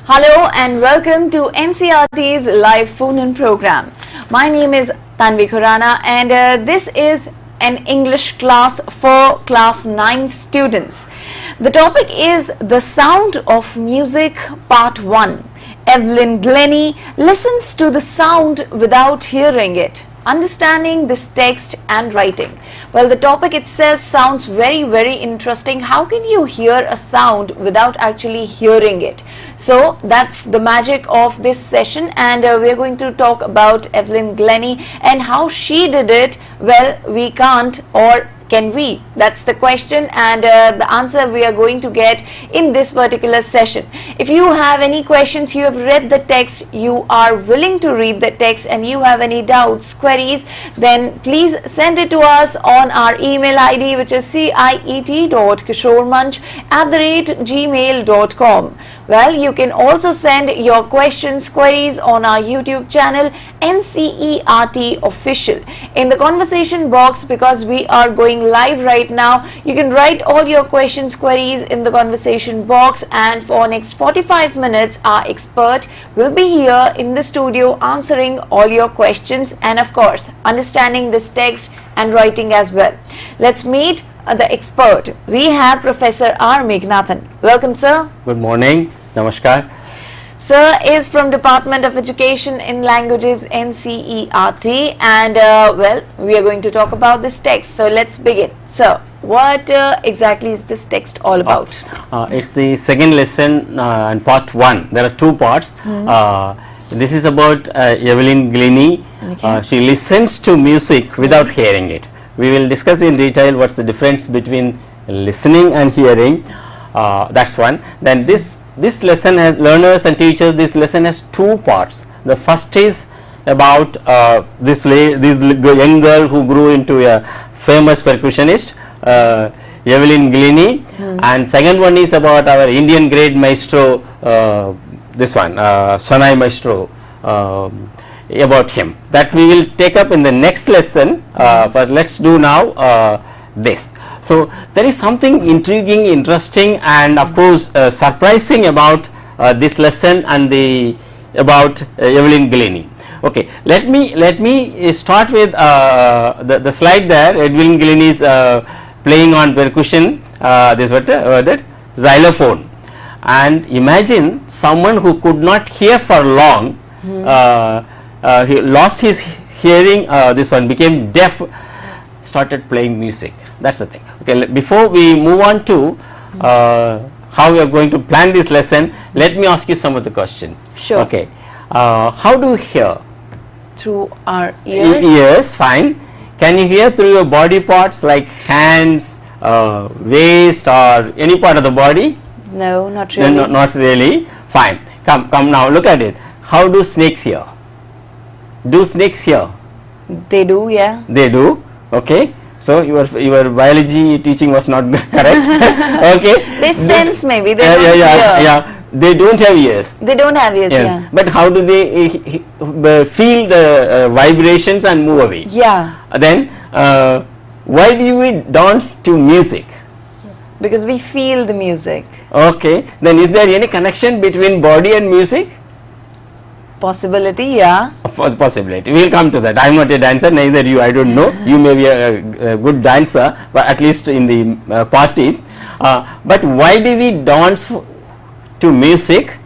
Hello and welcome to NCERT's live phone-in program. My name is Tanvi Khurana and this is an English class for class 9 students. The topic is the sound of music part 1. Evelyn Glennie listens to the sound without hearing it. Understanding this text and writing. Well, the topic itself sounds very interesting. How can you hear a sound without actually hearing it? So that's the magic of this session, and we're going to talk about Evelyn Glennie and how she did it. Well, we can't, or can we? That's the question, and the answer we are going to get in this particular session. If you have any questions, you have read the text, you are willing to read the text, and you have any doubts, queries, then please send it to us on our email ID, which is ciet.kishoremanch@gmail.com. Well, you can also send your questions, queries on our YouTube channel NCERT Official. In the conversation box, because we are going live right now, you can write all your questions, queries in the conversation box, and for next 45 minutes our expert will be here in the studio answering all your questions and of course understanding this text and writing as well. Let's meet the expert. We have Professor R. Meghnathan. Welcome, sir. Good morning. Namaskar. Sir is from Department of Education in Languages NCERT, and well, we are going to talk about this text. So let's begin. So what exactly is this text all about? It's the second lesson and part 1. There are 2 parts. This is about Evelyn Glennie. Okay. She listens to music without hearing it. We will discuss in detail what's the difference between listening and hearing. That's one. Then this lesson has learners and teachers. This lesson has 2 parts. The first is about this young girl who grew into a famous percussionist, Evelyn Glennie, and second one is about our Indian great maestro, this one, Sanai maestro, about him. That we will take up in the next lesson. But let's do now this. So there is something intriguing, interesting, and of course surprising about this lesson and about Evelyn Glennie. Okay, let me start with the slide there. Evelyn Glennie is playing on percussion. This that xylophone, and imagine someone who could not hear for long. He lost his hearing. This one became deaf. Started playing music. That's the thing. Okay, before we move on to how we are going to plan this lesson, let me ask you some of the questions. Sure. Okay, how do you hear? Through our ears. Ears, fine. Can you hear through your body parts like hands, waist, or any part of the body? No, not really. No, not really. Fine. Come now. Look at it. How do snakes hear? Do snakes hear? They do, yeah. They do. Okay. So your biology teaching was not correct. Okay. They sense maybe. They don't hear. They don't have ears. They don't have ears. Yeah. But how do they feel the vibrations and move away? Yeah. Then why do we dance to music? Because we feel the music. Okay. Then is there any connection between body and music? Possibility, yeah. Possibility. We will come to that. I am not a dancer, neither you. I don't know. You may be a good dancer, but at least in the party. But why do we dance to music,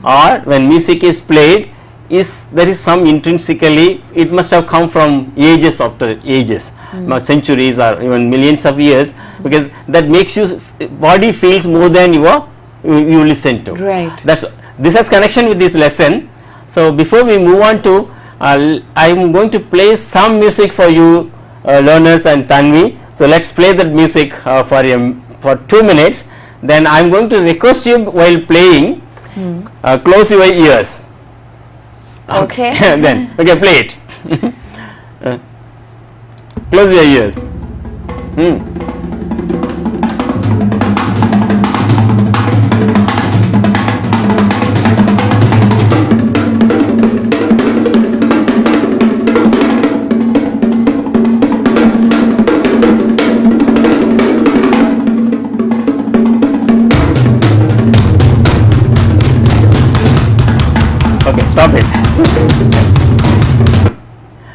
or when music is played? There is some intrinsically, it must have come from ages after ages, centuries or even millions of years, because that makes you body feels more than you listen to. Right. This has connection with this lesson. So before we move on to, I am going to play some music for you learners and Tanvi. So let's play that music for 2 minutes. Then I am going to request you while playing, close your ears. Okay. Then play it. Close your ears. stop it.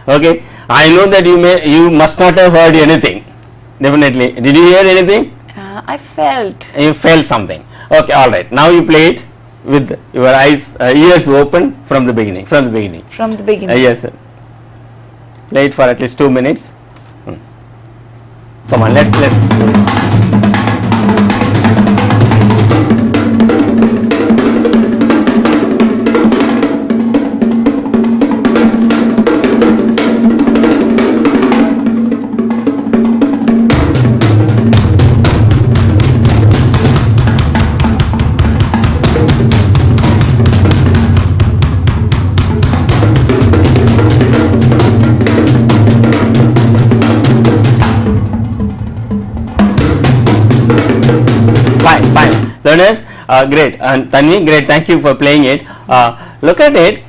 Okay, I know that you must not have heard anything. Definitely, did you hear anything? I felt. You felt something. Okay, all right. Now you play it with your eyes, ears open from the beginning. From the beginning. From the beginning. Yes. Play it for at least 2 minutes. Come on, let's. Fine. Learners, great. And Tanvi, great. Thank you for playing it. Look at it.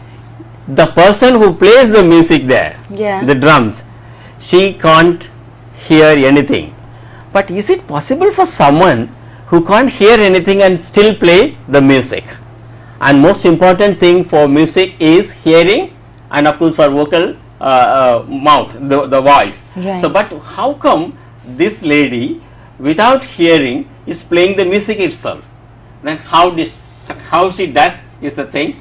The person who plays the music there, the drums, she can't hear anything. But is it possible for someone who can't hear anything and still play the music? And most important thing for music is hearing, and of course for vocal mouth, the voice. Right. So, but how come this lady without hearing is playing the music itself? Then how she does is the thing.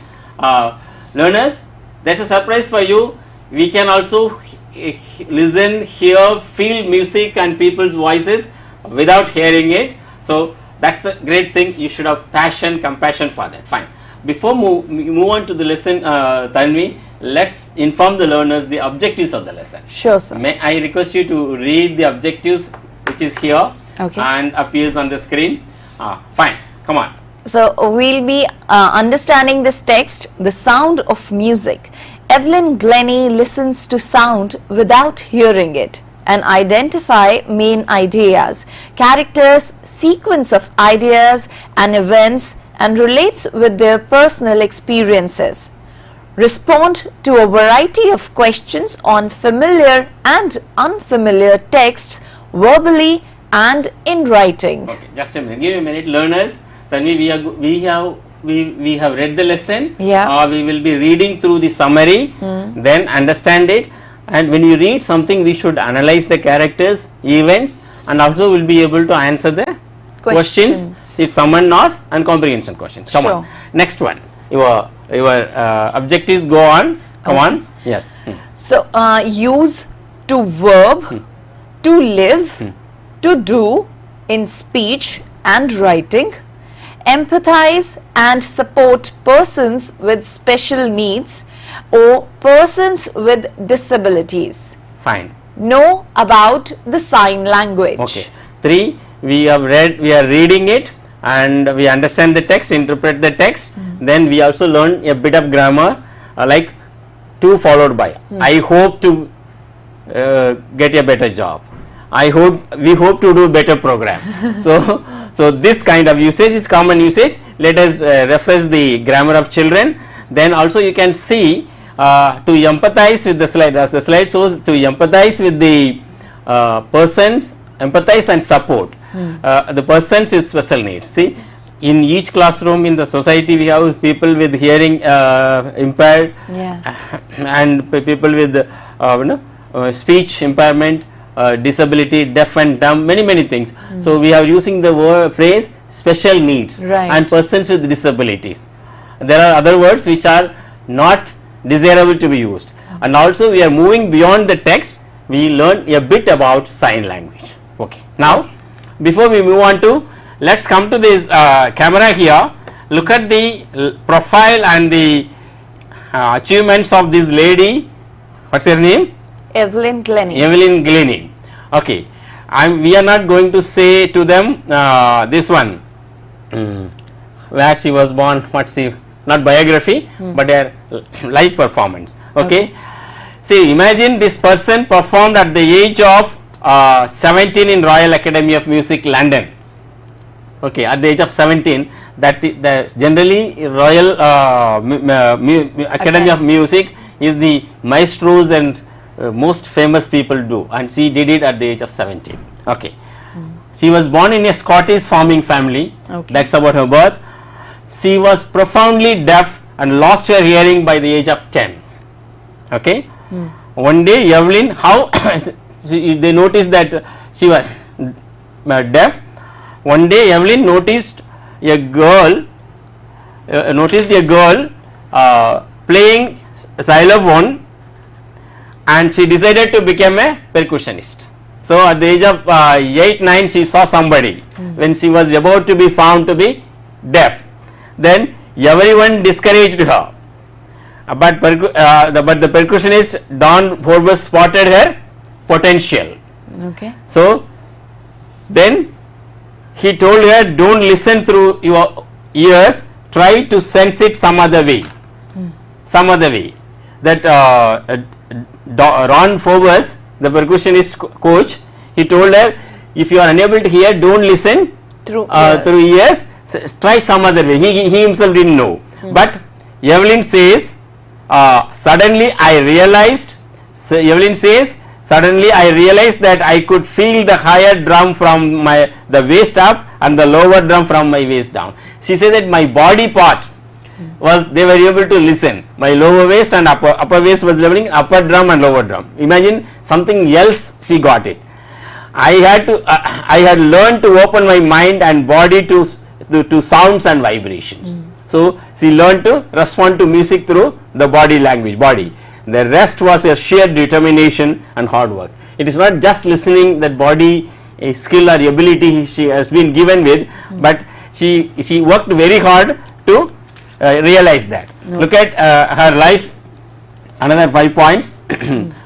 Learners, there's a surprise for you. We can also listen, hear, feel music and people's voices without hearing it. So that's a great thing. You should have passion, compassion for that. Fine. Before move on to the lesson, Tanvi, let's inform the learners the objectives of the lesson. Sure, sir. May I request you to read the objectives, which is here. Okay. And appears on the screen. Fine, come on. So we'll be understanding this text, the sound of music. Evelyn Glennie listens to sound without hearing it and identify main ideas, characters, sequence of ideas and events, and relates with their personal experiences. Respond to a variety of questions on familiar and unfamiliar texts verbally and in writing. Okay, just a minute. Give me a minute, learners. Tanvi, we have read the lesson. Yeah. We will be reading through the summary, then understand it. And when you read something, we should analyze the characters, events, and also will be able to answer the questions if someone asks, and comprehension questions. Come on. Next one. Your objectives go on. Come on. Yes. So use to verb, to live, to do in speech and writing, empathize and support persons with special needs or persons with disabilities. Fine. Know about the sign language. Okay. 3, we are reading it and we understand the text, interpret the text. Then we also learn a bit of grammar, like to followed by. I hope to get a better job. We hope to do better program. So this kind of usage is common usage. Let us reference the grammar of children. Then also you can see to empathize with the slide, as the slide shows, to empathize with the persons, empathize and support the persons with special needs. See, in each classroom in the society we have people with hearing impaired, and people with speech impairment, disability, deaf and dumb, many things. So we are using the phrase special needs and persons with disabilities. There are other words which are not desirable to be used, and also we are moving beyond the text. We learn a bit about sign language. Okay. Now, before we move on to, let's come to this camera here. Look at the profile and the achievements of this lady. What's her name? Evelyn Glennie. Evelyn Glennie. Okay. We are not going to say to them this one, where she was born, what's she, not biography, but her live performance. Okay. See, imagine this person performed at the age of 17 in Royal Academy of Music, London. Okay, at the age of 17, that the generally Royal Academy of Music is the maestros and most famous people do, and she did it at the age of 17. Okay. She was born in a Scottish farming family. That's about her birth. She was profoundly deaf and lost her hearing by the age of 10. Okay. One day Evelyn, how they noticed that she was deaf. One day Evelyn noticed a girl playing xylophone, and she decided to become a percussionist. So at the age of 8-9 she saw somebody when she was about to be found to be deaf. Then everyone discouraged her, but the percussionist Don Forbes spotted her potential. Okay. So then he told her, don't listen through your ears, try to sense it some other way. Some other way. That Ron Forbes, the percussionist coach, he told her, if you are unable to hear, don't listen Through ears, try some other way. He himself didn't know. But Evelyn says, suddenly I realized that I could feel the higher drum from the waist up and the lower drum from my waist down. She said that my body part they were able to listen. My lower waist and upper waist was leveling, upper drum and lower drum. Imagine something else she got it. I had learned to open my mind and body to sounds and vibrations. So she learned to respond to music through the body language, The rest was a sheer determination and hard work. It is not just listening that body a skill or ability she has been given with, but she worked very hard to realize that. Look at her life, another 5 points.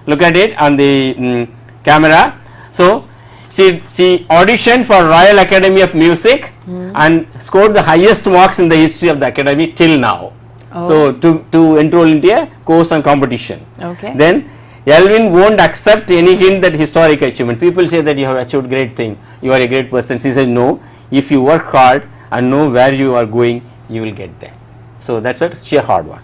Look at it on the camera. So she auditioned for Royal Academy of Music and scored the highest marks in the history of the academy till now. So to enroll into a course and competition. Okay. Then Evelyn won't accept any hint that historic achievement. People say that you have achieved great thing, you are a great person. She said no, if you work hard and know where you are going, you will get there. So that's what sheer hard work.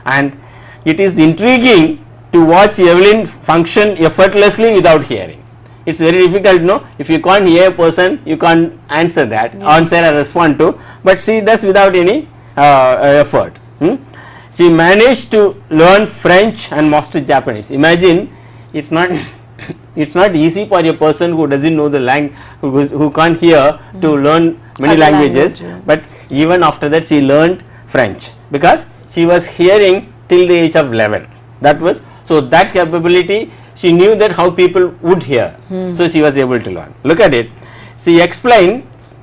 And it is intriguing to watch Evelyn function effortlessly without hearing. It's very difficult, no? If you can't hear a person, you can't answer that, answer or respond to, but she does without any effort. She managed to learn French and master Japanese. Imagine, it's not easy for a person who doesn't know the language, who can't hear, to learn many languages. But even after that she learned French because she was hearing till the age of 11. That was, so that capability, she knew that how people would hear. So she was able to learn. Look at it. She explains,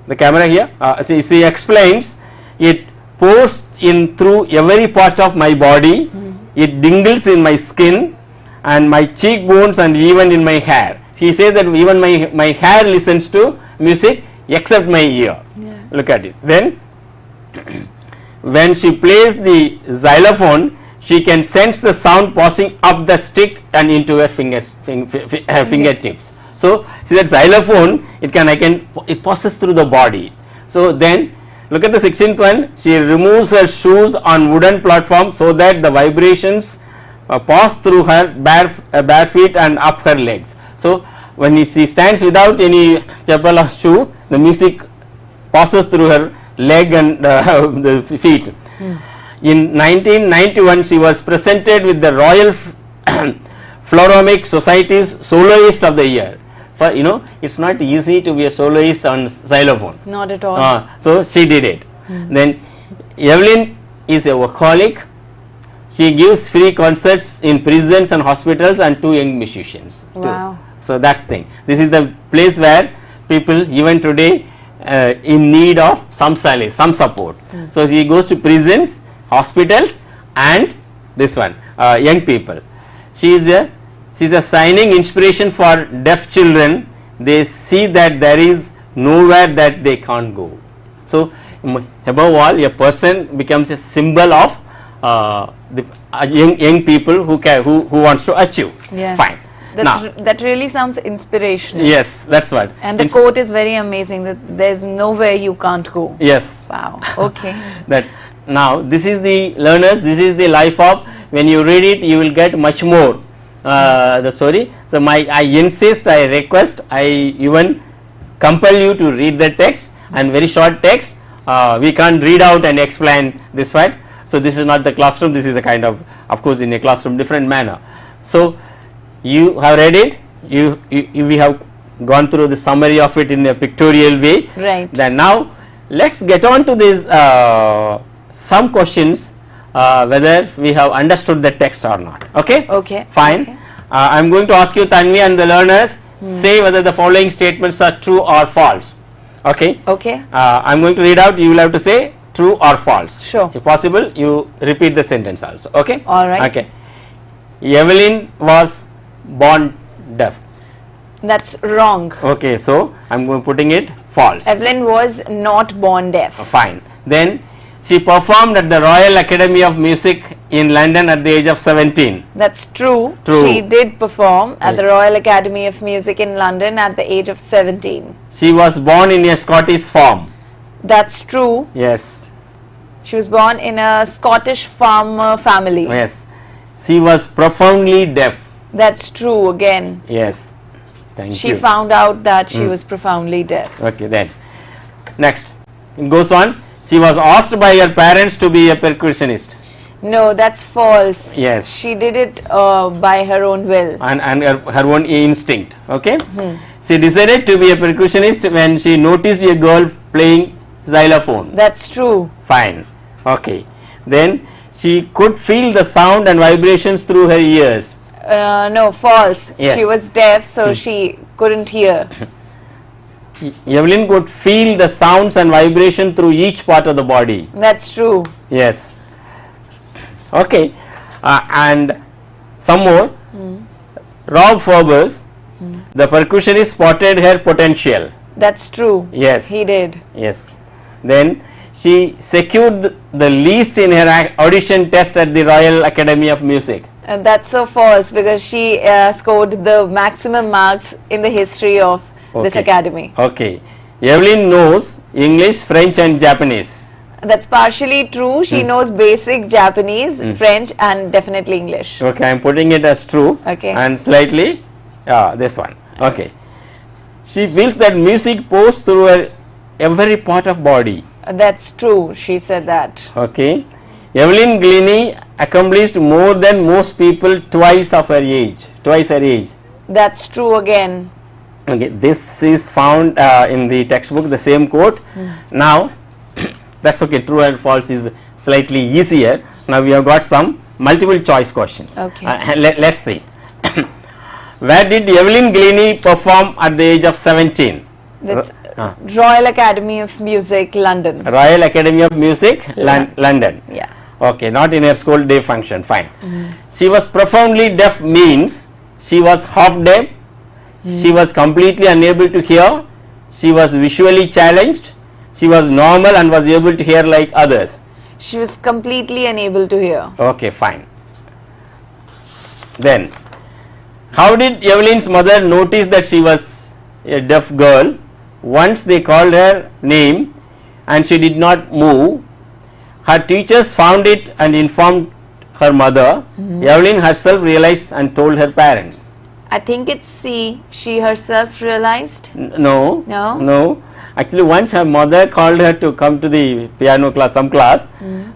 the camera here, she explains, it pours in through every part of my body, it dingles in my skin and my cheekbones and even in my hair. She says that even my hair listens to music except my ear. Look at it. Then when she plays the xylophone, she can sense the sound passing up the stick and into her fingertips. So see that xylophone, it passes through the body. So then look at the 16th one. She removes her shoes on wooden platform so that the vibrations pass through her bare feet and up her legs. So when she stands without any chappal or shoe, the music passes through her leg and the feet. In 1991, she was presented with the Royal Philharmonic Society's Soloist of the Year. For it's not easy to be a soloist on xylophone. Not at all. So she did it. Then Evelyn is a workaholic. She gives free concerts in prisons and hospitals and to young musicians. Wow. So that's the thing. This is the place where people even today in need of some solace, some support. So she goes to prisons, hospitals, and this one, young people. She is a shining inspiration for deaf children. They see that there is nowhere that they can't go. So above all, a person becomes a symbol of the young people who wants to achieve. Fine. That really sounds inspirational. Yes, that's what. And the quote is very amazing, that there's nowhere you can't go. Yes. Wow. Okay. Now this is the learners, this is the life of, when you read it you will get much more the story. So I insist, I request, I even compel you to read the text, and very short text, we can't read out and explain this fact. So this is not the classroom, this is a kind of course in a classroom different manner. So you have read it, we have gone through the summary of it in a pictorial way. Right. Then now let's get on to this some questions whether we have understood the text or not. Okay? Okay. Fine. Okay. I am going to ask you, Tanvi, and the learners, say whether the following statements are true or false. Okay? Okay. I am going to read out, you will have to say true or false. Sure. If possible, you repeat the sentence also. Okay? All right. Okay. Evelyn was born deaf. That's wrong. Okay, so I am putting it false. Evelyn was not born deaf. Fine. Then she performed at the Royal Academy of Music in London at the age of 17. That's true. True. She did perform at the Right. Royal Academy of Music in London at the age of 17. She was born in a Scottish farm. That's true. Yes. She was born in a Scottish farmer family. Yes. She was profoundly deaf. That's true again. Yes. Thank She you. found out that she was profoundly deaf. Okay, then. Next. It goes on. She was asked by her parents to be a percussionist. No, that's false. Yes. She did it by her own will. And her own instinct. Okay. She decided to be a percussionist when she noticed a girl playing xylophone. That's true. Fine. Okay. Then she could feel the sound and vibrations through her ears. No, false. Yes. She was deaf, so she couldn't hear. Evelyn could feel the sounds and vibration through each part of the body. That's true. Yes. Okay. And some more. Rob Forbes, the percussionist, spotted her potential. That's true. Yes. He did. Yes. Then she secured the least in her audition test at the Royal Academy of Music. And that's so false because she scored the maximum marks in the history of this Okay. academy. Okay. Evelyn knows English, French and Japanese. That's partially true. She knows basic Japanese, French and definitely English. Okay, I am putting it as true. Okay. And slightly this one. Okay. She feels that music pours through her every part of body. That's true. She said that. Okay. Evelyn Glennie accomplished more than most people twice her age. That's true again. Okay, this is found in the textbook, the same quote. Now, that's okay, true and false is slightly easier. Now we have got some multiple choice questions. Okay. Let's see. Where did Evelyn Glennie perform at the age of 17? That's Royal Academy of Music, London. Royal Academy of Music, London. Yeah. Okay, not in her school day function, fine. She was profoundly deaf means she was half deaf, she was completely unable to hear, she was visually challenged, she was normal and was able to hear like others. She was completely unable to hear. Okay, fine. Then, how did Evelyn's mother notice that she was a deaf girl? Once they called her name and she did not move, her teachers found it and informed her mother. Evelyn herself realized and told her parents. I think it's C. She herself realized. No. No? No. Actually, once her mother called her to come to the piano class, some class,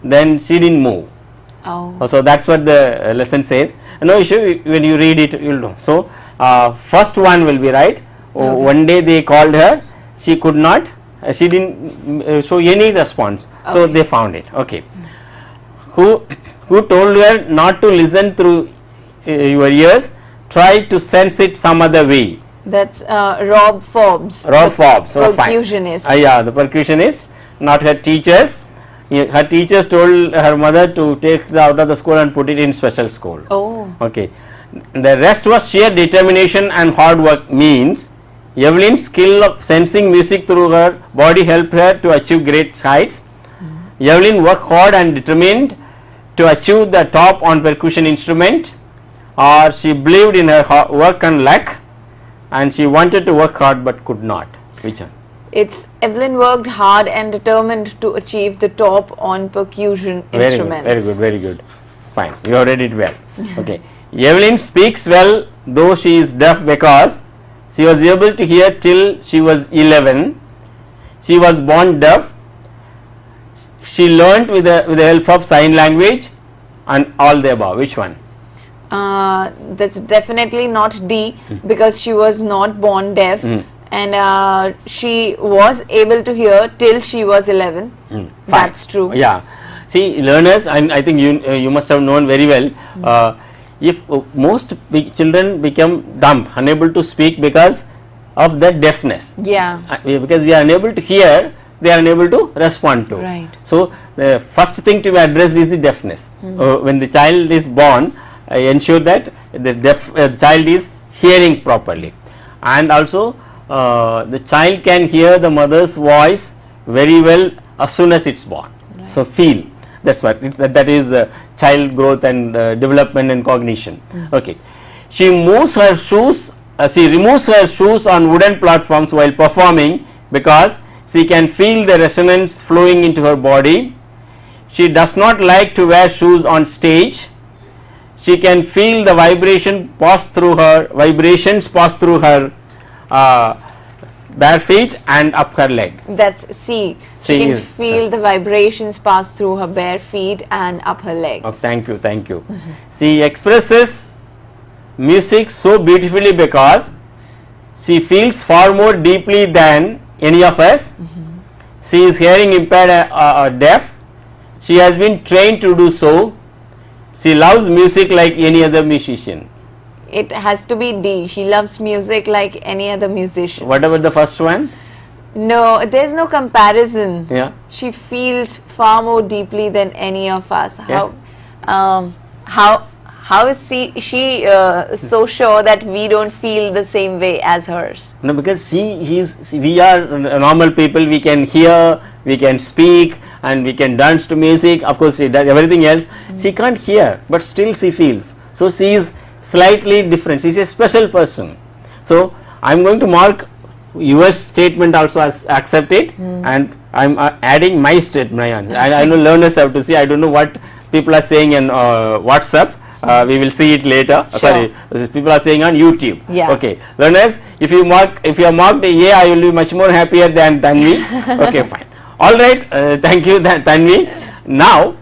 then she didn't move. Oh. So that's what the lesson says. No issue, when you read it, you'll know. So first one will be right. One day they called her, she could not, she didn't show any response. So they found it. Okay. Who told her not to listen through your ears? Try to sense it some other way. That's Rob Forbes. Rob Forbes. So fine. Percussionist. Yeah, the percussionist, not her teachers. Her teachers told her mother to take her out of the school and put it in special school. Oh. Okay. The rest was sheer determination and hard work means Evelyn's skill of sensing music through her body helped her to achieve great heights. Evelyn worked hard and determined to achieve the top on percussion instrument, or she believed in her work and luck and she wanted to work hard but could not. Which one? It's Evelyn worked hard and determined to achieve the top on percussion instruments. Very good, very good. Fine, you have read it well. Okay. Evelyn speaks well though she is deaf because she was able to hear till she was 11. She was born deaf she learnt with the help of sign language, and all the above. Which one? That's definitely not D, because she was not born deaf, and she was able to hear till she was 11. That's true. Yeah. See, learners, and I think you must have known very well. If most children become dumb, unable to speak because of the deafness. Yeah. Because we are unable to hear, they are unable to respond to. Right. So the first thing to be addressed is the deafness. When the child is born, ensure that the child is hearing properly, and also the child can hear the mother's voice very well as soon as it's born. Right. So feel. That's what that is child growth and development and cognition. Okay, she moves her shoes. She removes her shoes on wooden platforms while performing because she can feel the resonance flowing into her body. She does not like to wear shoes on stage. She can feel the vibrations pass through her bare feet and up her leg. That's C. She can feel the vibrations pass through her bare feet and up her legs. Oh, thank you, thank you. She expresses music so beautifully because she feels far more deeply than any of us. She is hearing impaired or deaf. She has been trained to do so. She loves music like any other musician. It has to be D. She loves music like any other musician. What about the first one? No, there's no comparison. Yeah. She feels far more deeply than any of us. Yeah. How is she so sure that we don't feel the same way as hers? No, because we are normal people. We can hear, we can speak, and we can dance to music. Of course, she does everything else. She can't hear, but still she feels. So she is slightly different. She is a special person. So I am going to mark your statement also as accepted, and I am adding my statement, my answer. I know learners have to see. I don't know what people are saying in WhatsApp. We will see it later. Sure. Sorry, people are saying on YouTube. Yeah. Okay, learners, if you have marked A, I will be much more happier than Tanvi. Okay, fine. All right. Thank you, Tanvi. Now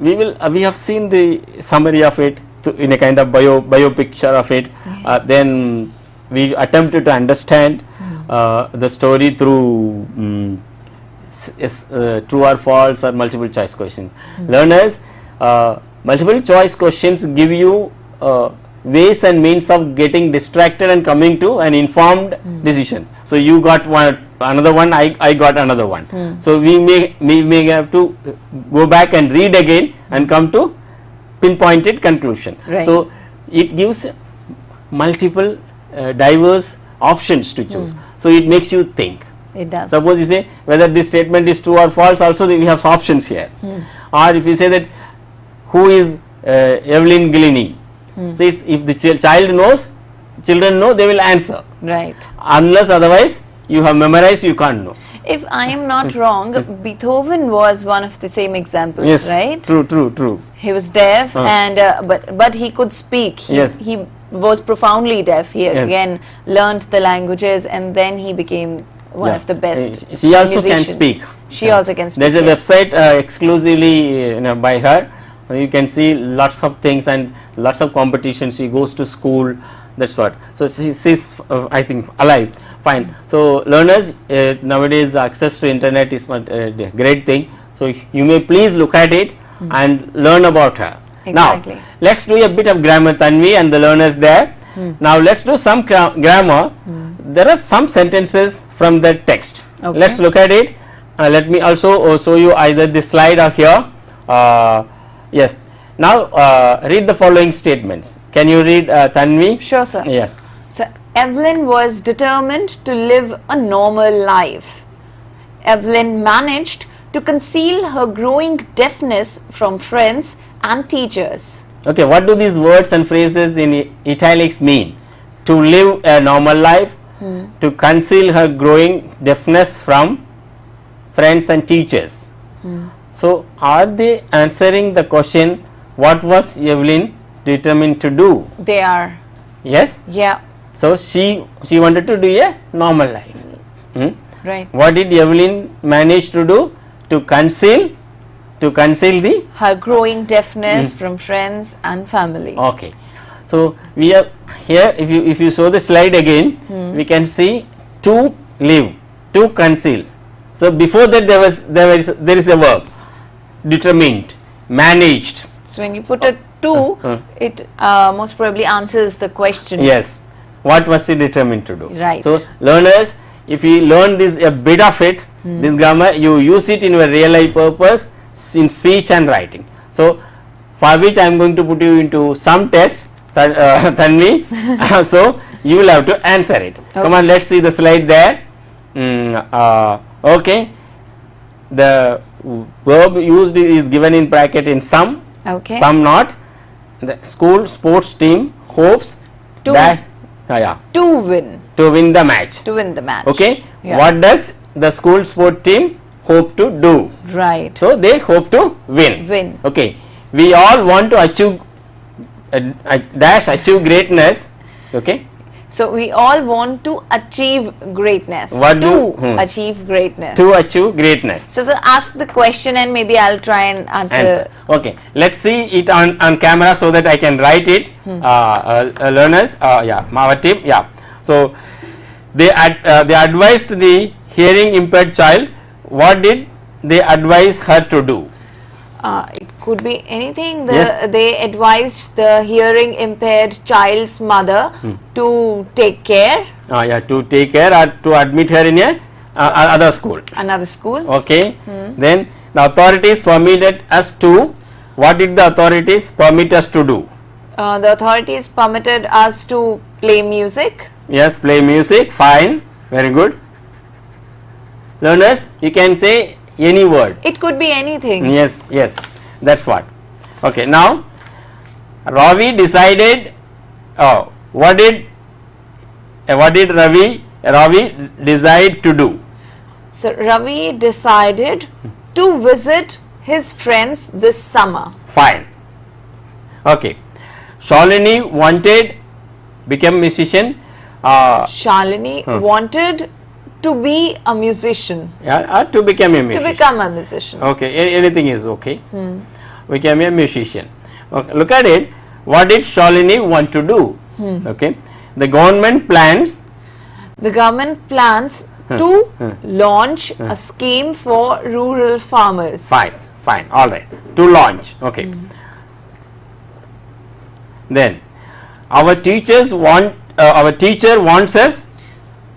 we have seen the summary of it in a kind of bio picture of it. Then we attempted to understand the story through true or false or multiple choice questions. Learners, multiple choice questions give you ways and means of getting distracted and coming to an informed decision. So you got another one, I got another one. So we may have to go back and read again and come to pinpointed conclusion. Right. So it gives multiple diverse options to choose. So it makes you think. It does. Suppose you say whether this statement is true or false, also we have options here. Or if you say that who is Evelyn Glennie, so it's, if the child knows, children know, they will answer. Right. Unless otherwise you have memorized, you can't know. If I am not wrong, Beethoven was one of the same examples, Yes, right? True. He was deaf, and but he could speak. He was profoundly deaf. He again learned the languages, and then he became one of the best. She also musicians. can speak. She also can speak. There's a website exclusively by her. You can see lots of things and lots of competitions. She goes to school. That's what. So she's I think alive. Fine. So learners, nowadays access to internet is not a great thing. So you may please look at it and learn about her. Exactly. Now let's do a bit of grammar, Tanvi, and the learners there. Now let's do some grammar. There are some sentences from the text. Okay. Let's look at it. Let me also show you either this slide or here. Yes. Now read the following statements. Can you read, Tanvi? Sure, sir. Yes. So Evelyn was determined to live a normal life. Evelyn managed to conceal her growing deafness from friends and teachers. Okay, what do these words and phrases in italics mean? To live a normal life, to conceal her growing deafness from friends and teachers. So, are they answering the question, what was Evelyn determined to do? They are. Yes? Yeah. So, she wanted to do a normal life. Right. What did Evelyn manage to do? to conceal the her growing deafness from friends and family. okay. So we have here, if you show the slide again, we can see to live, to conceal. So before that there is a verb, determined, managed. So when you put a to, it most probably answers the question. Yes, what was she determined to do? Right. So learners, if you learn this a bit of it, this grammar, you use it in your real life purpose in speech and writing. So for which I am going to put you into some test, Tanvi. So you will have to answer it. Okay. Come on, let's see the slide there. Okay, the verb used is given in bracket in some, Okay. some not. The school sports team hopes To- that To win. to win the match. To win the match. Okay, Yeah. what does the school sport team hope to do? Right. So they hope to win. Win. Okay, we all want to achieve achieve greatness. Okay, So we all want to achieve greatness. What to do- achieve greatness. to achieve greatness. So ask the question and maybe I'll try and answer. Answer. Okay, let's see it on camera so that I can write it. Learners, our team, So they advised the hearing impaired child. What did they advise her to do? It could be anything. Yes. They advised the hearing impaired child's mother to take care. To take care or to admit her in a other school. Another school. Okay. Then the authorities permitted us to. What did the authorities permit us to do? The authorities permitted us to play music. Yes, play music. Fine. Very good. Learners, you can say any word. It could be anything. Yes, yes. That's what. Okay. Now, Ravi decided. What did Ravi decide to do? So Ravi decided to visit his friends this summer. Fine. Okay. Shalini wanted become musician. Shalini wanted to be a musician. To become a musician. To become a musician. Okay. Anything is okay. Become a musician. Okay. Look at it. What did Shalini want to do? Okay. The government plans. The government plans to launch a scheme for rural farmers. Fine. All right. To launch. Okay. Then our teachers want. Our teacher wants us.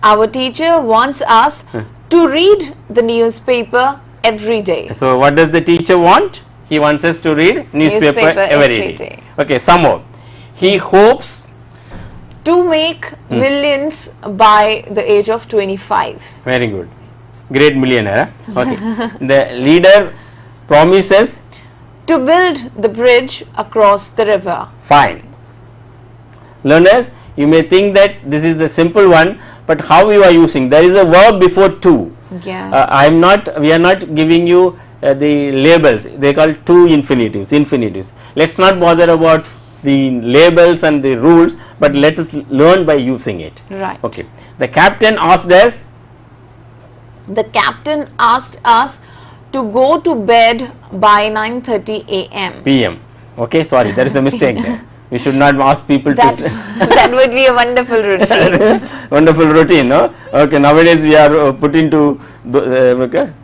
Our teacher wants us to read the newspaper every day. So what does the teacher want? He wants us to read newspaper every day. Okay. Some more. He hopes to make millions by the age of 25. Very good. Great millionaire. Okay. The leader promises to build the bridge across the river. Fine. Learners, you may think that this is a simple one, but how you are using? There is a verb before to. Yeah. We are not giving you the labels. They call to infinitives. Let's not bother about the labels and the rules, but let us learn by using it. Right. Okay. The captain asked us. The captain asked us to go to bed by 9:30 a.m. p.m. Okay, sorry, there is a mistake there. We should not ask people that, to. That would be a wonderful routine. Wonderful routine, no? Okay, nowadays we are put into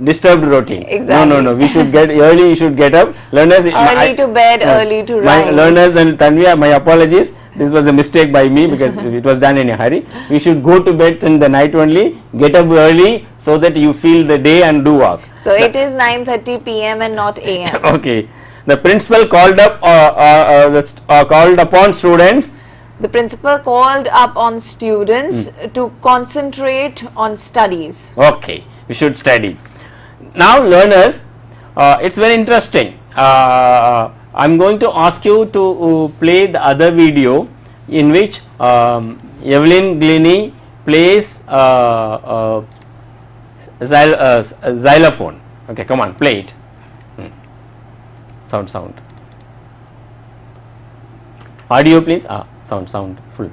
disturbed routine. Exactly. No. We should get early. You should get up. Learners, early to bed, early to rise. My learners and Tanvi, my apologies. This was a mistake by me because it was done in a hurry. We should go to bed in the night only. Get up early so that you feel the day and do work. So it is 9:30 p.m. and not a.m. Okay. The principal called upon students. The principal called up on students to concentrate on studies. Okay, we should study. Now, learners, it's very interesting. I'm going to ask you to play the other video in which Evelyn Glennie plays xylophone. Okay, come on, play it. Sound. Audio, please. Sound full.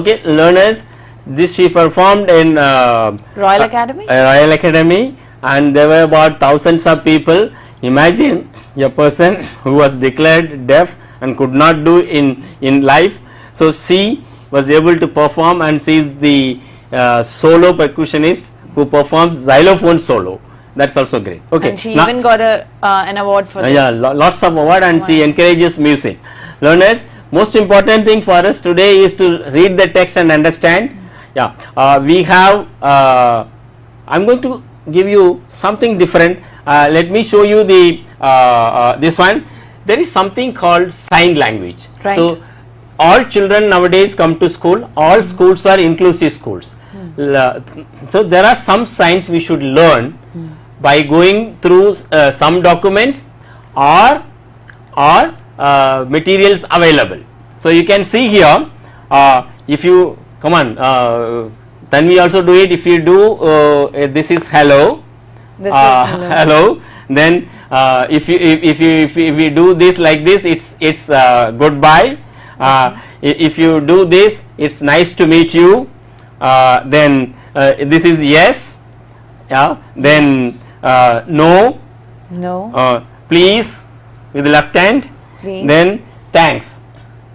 Okay, learners, this she performed in Royal Academy? Royal Academy, and there were about thousands of people. Imagine a person who was declared deaf and could not do in life. So she was able to perform, and she is the solo percussionist who performs xylophone solo. That's also great. Okay, and she even got an award for this. Yeah, lots of award, and she encourages music. Learners, most important thing for us today is to read the text and understand. Yeah, we have. I'm going to give you something different. Let me show you the this one. There is something called sign language. Right. So all children nowadays come to school. All schools are inclusive schools. So there are some signs we should learn by going through some documents or materials available. So you can see here, if you come on, Tanvi also do it. If you do this is hello, This is hello. Then if you do this like this, it's goodbye. If you do this, it's nice to meet you. Then this is yes. Yeah. Then no. No. Please with the left hand. Please. Then thanks.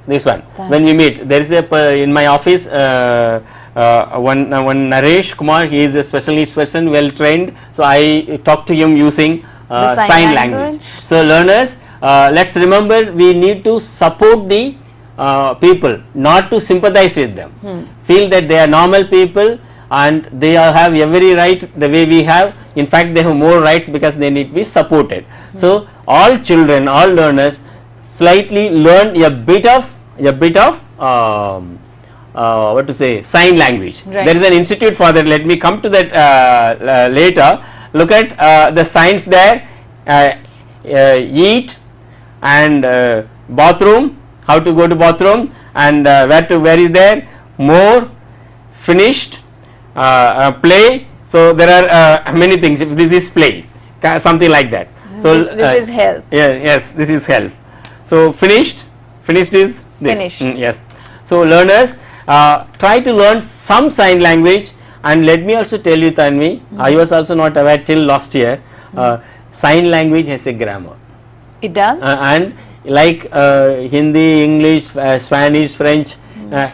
This one. Thanks. When we meet, there is a in my office one Naresh Kumar. He is a special needs person, well trained. So I talk to him using sign language. So learners, let's remember, we need to support the people, not to sympathize with them. Feel that they are normal people and they have every right the way we have. In fact, they have more rights because they need to be supported. So all children, all learners slightly learn a bit of what to say, sign language. Right. There is an institute for that. Let me come to that later. Look at the signs there. Eat and bathroom, how to go to bathroom, and where is there, more, finished, play. So there are many things. This is play, something like that. So this is help. Yeah, yes, this is help. So finished is this. Finished. Yes. So learners, try to learn some sign language. And let me also tell you, Tanvi, I was also not aware till last year. Sign language has a grammar. It does. And like Hindi, English, Spanish, French,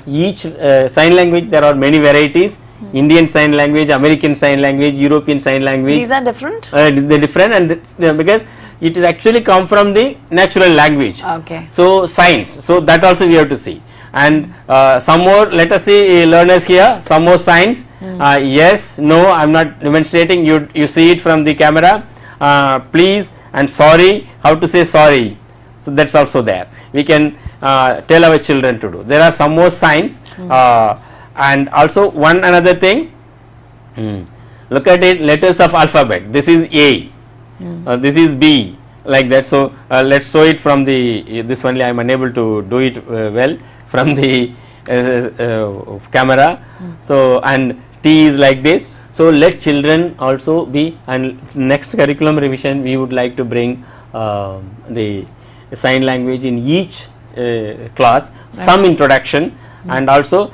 each sign language, there are many varieties. Indian sign language, American sign language, European sign language. These are different. They're different, and because it is actually come from the natural language. Okay. So signs. So that also we have to see. And some more. Let us see learners here. Some more signs. Yes, no. I am not demonstrating. You see it from the camera. Please and sorry. How to say sorry. So that's also there. We can tell our children to do. There are some more signs. And also one another thing. Look at it. Letters of alphabet. This is A. This is B. Like that. So let's show it from the this only. I am unable to do it well from the camera. So and T is like this. So let children also be, and next curriculum revision we would like to bring the sign language in each class, some introduction, and also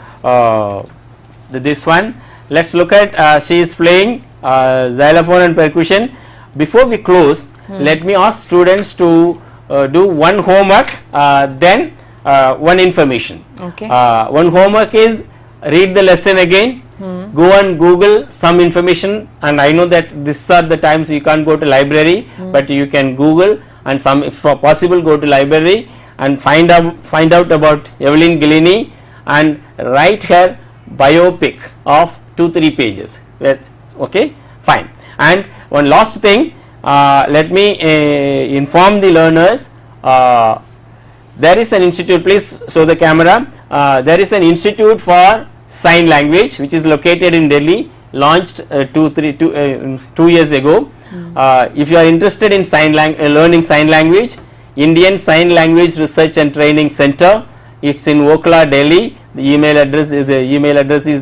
this one. Let's look at she is playing xylophone and percussion. Before we close, let me ask students to do one homework, then one information. Okay. One homework is read the lesson again, go and Google some information, and I know that these are the times you can't go to library, but you can Google, and some, if possible, go to library and find out about Evelyn Glennie and write her biopic of 2-3 pages. Okay, fine. And one last thing, let me inform the learners. There is an institute, please show the camera. There is an institute for sign language which is located in Delhi, launched 2 years ago. If you are interested in learning sign language, Indian Sign Language Research and Training Center, it's in Okla, Delhi. The email address is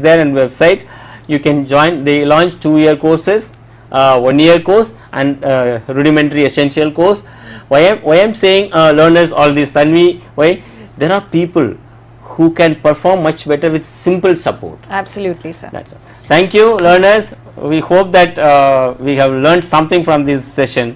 there, and website. You can join. They launch 2-year courses, 1-year course, and rudimentary essential course. Why I'm saying learners all this, Tanvi, why there are people who can perform much better with simple support. Absolutely, sir. That's all. Thank you, learners. We hope that we have learned something from this session.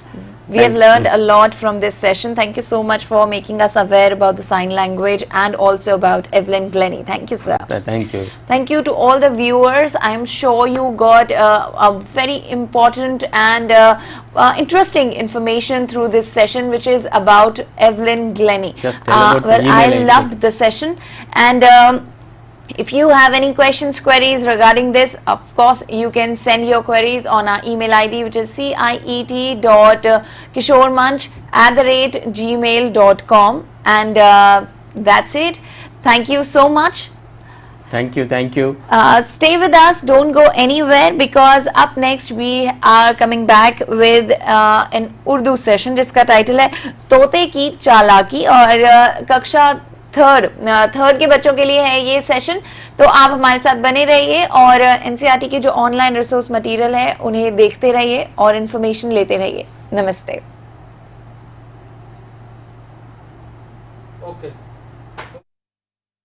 We have learned a lot from this session. Thank you so much for making us aware about the sign language and also about Evelyn, Glennie. Thank you, sir. Thank you. Thank you to all the viewers. I am sure you got a very important and interesting information through this session, which is about Evelyn, Glennie. Just tell about the I email loved the session, and if you have any questions, queries regarding this, of course, you can send your queries on our email ID, which is ciet.kishoremanch@gmail.com, and that's it. Thank you so much. Thank you. Thank you. Stay with us. Don't go anywhere, because up next we are coming back with an Urdu session जिसका title है तोते की चालाकी, और कक्षा third के बच्चों के लिए है ये सेशन. तो आप हमारे साथ बने रहिए और एनसीईआरटी के जो ऑनलाइन रिसोर्स मटेरियल है उन्हें देखते रहिए और इन्फॉर्मेशन लेते रहिए. नमस्ते.